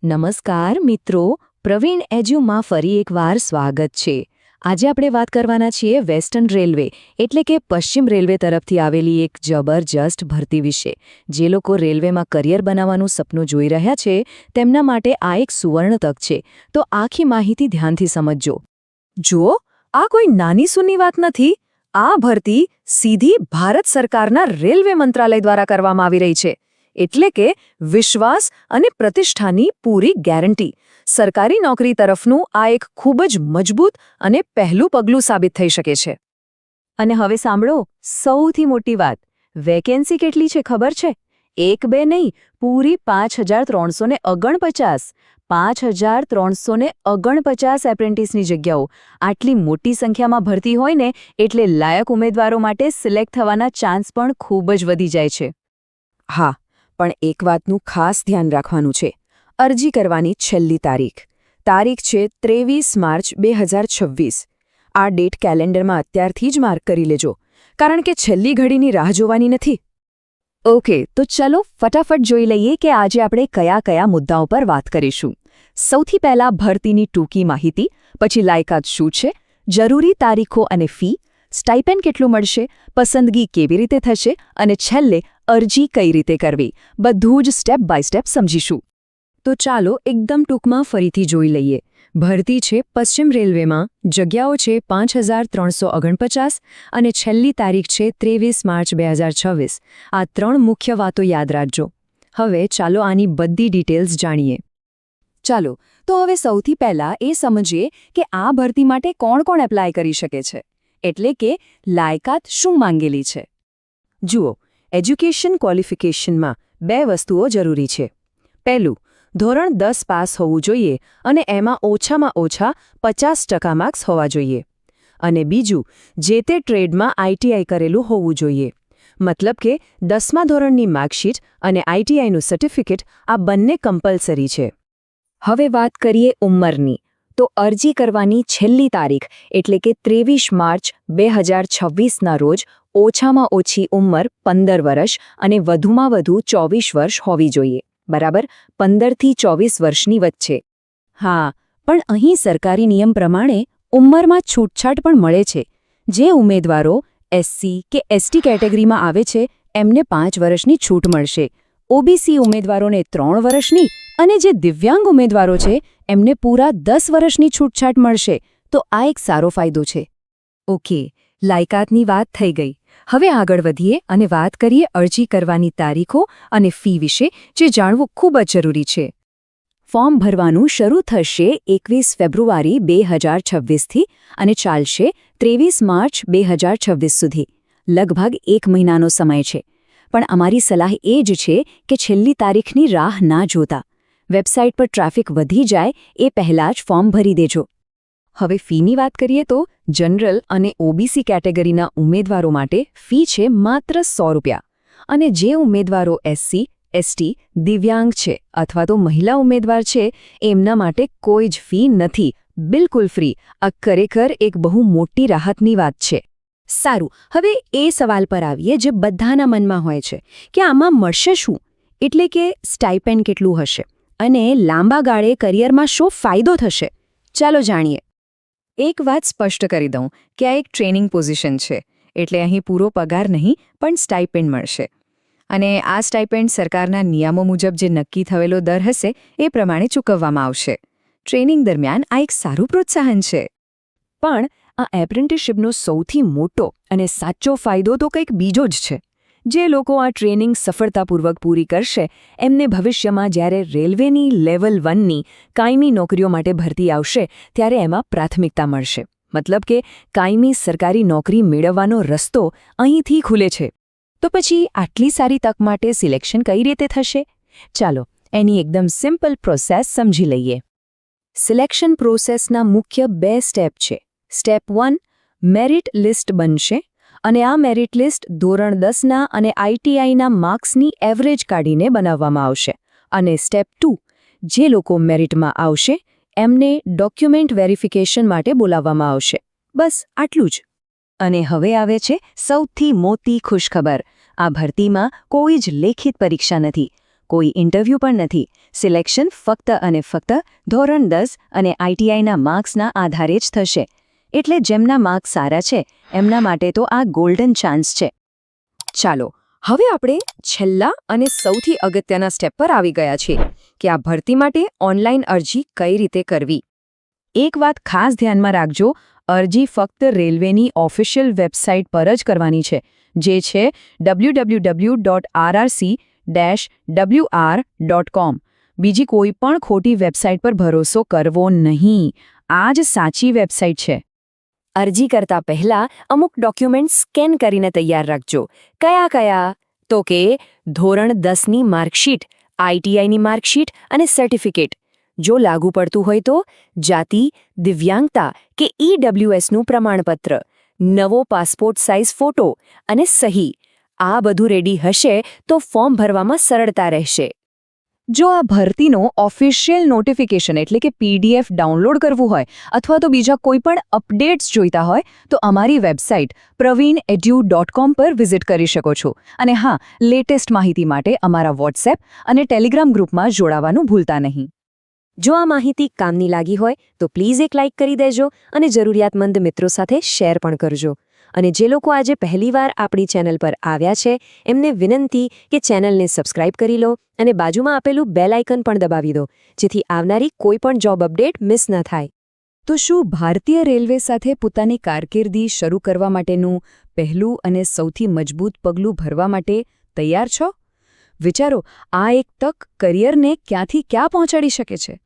નમસ્કાર મિત્રો, પ્રવીણ એજ્યુમાં ફરી એકવાર સ્વાગત છે. આજે આપણે વાત કરવાના છીએ વેસ્ટર્ન રેલવે એટલે કે પશ્ચિમ રેલવે તરફથી આવેલી એક જબરજસ્ત ભરતી વિશે. જે લોકો રેલવેમાં કરિયર બનાવવાનું સપનું જોઈ રહ્યા છે તેમના માટે આ એક સુવર્ણ તક છે. તો આખી માહિતી ધ્યાનથી સમજજો. જુઓ, આ કોઈ નાની સૂની વાત નથી. આ ભરતી સીધી ભારત સરકારના રેલવે મંત્રાલય દ્વારા કરવામાં આવી રહી છે. એટલે કે વિશ્વાસ અને પ્રતિષ્ઠાની પૂરી ગેરંટી. સરકારી નોકરી તરફનું આ એક ખૂબ જ મજબૂત અને પહેલું પગલું સાબિત થઈ શકે છે. અને હવે સાંભળો, સૌથી મોટી વાત, વેકેન્સી કેટલી છે ખબર છે? 1-2 નહીં, પૂરી 5349. 5349 એપ્રેન્ટિસની જગ્યાઓ. આટલી મોટી સંખ્યામાં ભરતી હોય ને એટલે લાયક ઉમેદવારો માટે સિલેક્ટ થવાના ચાન્સ પણ ખૂબ જ વધી જાય છે. હા, પણ એક વાતનું ખાસ ધ્યાન રાખવાનું છે. અરજી કરવાની છેલ્લી તારીખ છે 23 માર્ચ 2026. આ ડેટ કેલેન્ડરમાં અત્યારથી જ માર્ક કરી લેજો, કારણ કે છેલ્લી ઘડીની રાહ જોવાની નથી. ઓકે, તો ચલો ફટાફટ જોઈ લઈએ કે આજે આપણે કયા કયા મુદ્દાઓ પર વાત કરીશું. સૌથી પહેલા ભરતીની ટૂંકી માહિતી, પછી લાયકાત શું છે, જરૂરી તારીખો અને ફી, સ્ટાઇપેન્ડ કેટલું મળશે, પસંદગી કેવી રીતે થશે અને છેલ્લે અરજી કઈ રીતે કરવી, બધું જ સ્ટેપ બાય સ્ટેપ સમજીશું. તો ચાલો એકદમ ટૂંકમાં ફરીથી જોઈ લઈએ. ભરતી છે પશ્ચિમ રેલવેમાં, જગ્યાઓ છે 5349 અને છેલ્લી તારીખ છે 23 માર્ચ 2026. આ 3 મુખ્ય વાતો યાદ રાખજો. હવે ચાલો આની બધી ડિટેલ્સ જાણીએ. ચાલો, તો હવે સૌથી પહેલાં એ સમજીએ કે આ ભરતી માટે કોણ કોણ એપ્લાય કરી શકે છે, એટલે કે લાયકાત શું માંગેલી છે. જુઓ, એજ્યુકેશન ક્વોલિફિકેશનમાં 2 વસ્તુઓ જરૂરી છે. પહેલું, ધોરણ 10 પાસ હોવું જોઈએ અને એમાં ઓછામાં ઓછા 50% માર્ક્સ હોવા જોઈએ. અને બીજું, જે તે ટ્રેડમાં આઈટીઆઈ કરેલું હોવું જોઈએ. મતલબ કે 10મા ધોરણની માર્કશીટ અને આઈટીઆઈનું સર્ટિફિકેટ આ બંને કમ્પલસરી છે. હવે વાત કરીએ ઉંમરની. તો અરજી કરવાની છેલ્લી તારીખ એટલે કે 23 માર્ચ 2026ના રોજ ઓછામાં ઓછી ઉંમર 15 વર્ષ અને વધુમાં વધુ 24 વર્ષ હોવી જોઈએ. બરાબર, 15થી 24 વર્ષની વચ્ચે. હા, પણ અહીં સરકારી નિયમ પ્રમાણે ઉંમરમાં છૂટછાટ પણ મળે છે. જે ઉમેદવારો એસસી કે એસટી કેટેગરીમાં આવે છે એમને 5 વર્ષની છૂટ મળશે. ઓબીસી ઉમેદવારોને 3 વર્ષની અને જે દિવ્યાંગ ઉમેદવારો છે એમને પૂરા 10 વર્ષની છૂટછાટ મળશે. તો આ એક સારો ફાયદો છે. ઓકે, લાયકાતની વાત થઈ ગઈ. હવે આગળ વધીએ અને વાત કરીએ અરજી કરવાની તારીખો અને ફી વિશે, જે જાણવું ખૂબ જ જરૂરી છે. ફોર્મ ભરવાનું શરૂ થશે 21 ફેબ્રુઆરી 2026થી અને ચાલશે 23 માર્ચ 2026 સુધી. લગભગ 1 મહિનાનો સમય છે. પણ અમારી સલાહ એ જ છે કે છેલ્લી તારીખની રાહ ના જોતા. વેબસાઇટ પર ટ્રાફિક વધી જાય એ પહેલાં જ ફોર્મ ભરી દેજો. હવે ફીની વાત કરીએ તો જનરલ અને ઓબીસી કેટેગરીના ઉમેદવારો માટે ફી છે માત્ર ₹100. અને જે ઉમેદવારો એસસી, એસટી, દિવ્યાંગ છે અથવા તો મહિલા ઉમેદવાર છે એમના માટે કોઈ જ ફી નથી, બિલકુલ ફ્રી. આ ખરેખર એક બહુ મોટી રાહતની વાત છે. સારું, હવે એ સવાલ પર આવીએ જે બધાના મનમાં હોય છે કે આમાં મળશે શું, એટલે કે સ્ટાઇપેન્ડ કેટલું હશે અને લાંબા ગાળે કરિયરમાં શું ફાયદો થશે. ચાલો જાણીએ. એક વાત સ્પષ્ટ કરી દઉં કે આ એક ટ્રેનિંગ પોઝિશન છે, એટલે અહીં પૂરો પગાર નહીં પણ સ્ટાઇપેન્ડ મળશે. અને આ સ્ટાઇપેન્ડ સરકારના નિયમો મુજબ જે નક્કી થયેલો દર હશે એ પ્રમાણે ચૂકવવામાં આવશે. ટ્રેનિંગ દરમિયાન આ એક સારું પ્રોત્સાહન છે. પણ આ એપ્રેન્ટિસશીપનો સૌથી મોટો અને સાચો ફાયદો તો કંઈક બીજો જ છે. જે લોકો આ ટ્રેનિંગ સફળતાપૂર્વક પૂરી કરશે એમને ભવિષ્યમાં જ્યારે રેલવેની લેવલ 1ની કાયમી નોકરીઓ માટે ભરતી આવશે ત્યારે એમાં પ્રાથમિકતા મળશે. મતલબ કે કાયમી સરકારી નોકરી મેળવવાનો રસ્તો અહીંથી ખુલે છે. તો પછી આટલી સારી તક માટે સિલેક્શન કઈ રીતે થશે? ચાલો એની એકદમ સિમ્પલ પ્રોસેસ સમજી લઈએ. સિલેક્શન પ્રોસેસના મુખ્ય 2 સ્ટેપ છે. સ્ટેપ 1, મેરિટ લિસ્ટ બનશે અને આ મેરિટ લિસ્ટ ધોરણ 10ના અને આઈટીઆઈના માર્ક્સની એવરેજ કાઢીને બનાવવામાં આવશે. અને સ્ટેપ 2, જે લોકો મેરિટમાં આવશે એમને ડોક્યુમેન્ટ વેરિફિકેશન માટે બોલાવવામાં આવશે. બસ આટલું જ. અને હવે આવે છે સૌથી મોટી ખુશખબર. આ ભરતીમાં કોઈ જ લેખિત પરીક્ષા નથી. કોઈ ઇન્ટરવ્યૂ પણ નથી. સિલેક્શન ફક્ત અને ફક્ત ધોરણ 10 અને આઈટીઆઈના માર્ક્સના આધારે જ થશે. એટલે જેમના માર્ક્સ સારા છે એમના માટે તો આ ગોલ્ડન ચાન્સ છે. ચાલો હવે આપણે છેલ્લા અને સૌથી અગત્યના સ્ટેપ પર આવી ગયા છીએ કે આ ભરતી માટે ઓનલાઈન અરજી કઈ રીતે કરવી. એક વાત ખાસ ધ્યાનમાં રાખજો, અરજી ફક્ત રેલવેની ઓફિશિયલ વેબસાઇટ પર જ કરવાની છે, જે છે www.rrc-wr.com. બીજી કોઈ પણ ખોટી વેબસાઇટ પર ભરોસો કરવો નહીં. આ જ સાચી વેબસાઇટ છે. અરજી કરતા પહેલા અમુક ડોક્યુમેન્ટ સ્કેન કરીને તૈયાર રાખજો. કયા? તો કે ધોરણ 10ની માર્કશીટ, આઈટીઆઈની માર્કશીટ અને સર્ટિફિકેટ. જો લાગુ પડતું હોય તો જાતિ, દિવ્યાંગતા કે ઈડબ્લ્યુએસનું પ્રમાણપત્ર, નવો પાસપોર્ટ સાઇઝ ફોટો અને સહી. આ બધું રેડી હશે તો ફોર્મ ભરવામાં સરળતા રહેશે. જો આ ભરતીનો ઓફિશિયલ નોટિફિકેશન એટલે કે પીડીએફ ડાઉનલોડ કરવું હોય અથવા તો બીજા કોઈ પણ અપડેટ્સ જોઈતા હોય તો અમારી વેબસાઇટ praveenedu.com પર વિઝિટ કરી શકો છો. અને હા, લેટેસ્ટ માહિતી માટે અમારા વોટ્સએપ અને ટેલિગ્રામ ગ્રુપમાં જોડાવાનું ભૂલતા નહીં. જો આ માહિતી કામની લાગી હોય તો પ્લીઝ એક લાઇક કરી દેજો અને જરૂરિયાતમંદ મિત્રો સાથે શેર પણ કરજો. અને જે લોકો આજે પહેલીવાર આપણી ચેનલ પર આવ્યા છે એમને વિનંતી કે ચેનલને સબસ્ક્રાઇબ કરી લો અને બાજુમાં આપેલું બેલ આઇકન પણ દબાવી દો, જેથી આવનારી કોઈ પણ જોબ અપડેટ મિસ ન થાય. તો શું ભારતીય રેલવે સાથે પોતાની કારકિર્દી શરૂ કરવા માટેનું પહેલું અને સૌથી મજબૂત પગલું ભરવા માટે તૈયાર છો? વિચારો, આ એક તક કરિયરને ક્યાંથી ક્યાં પહોંચાડી શકે છે.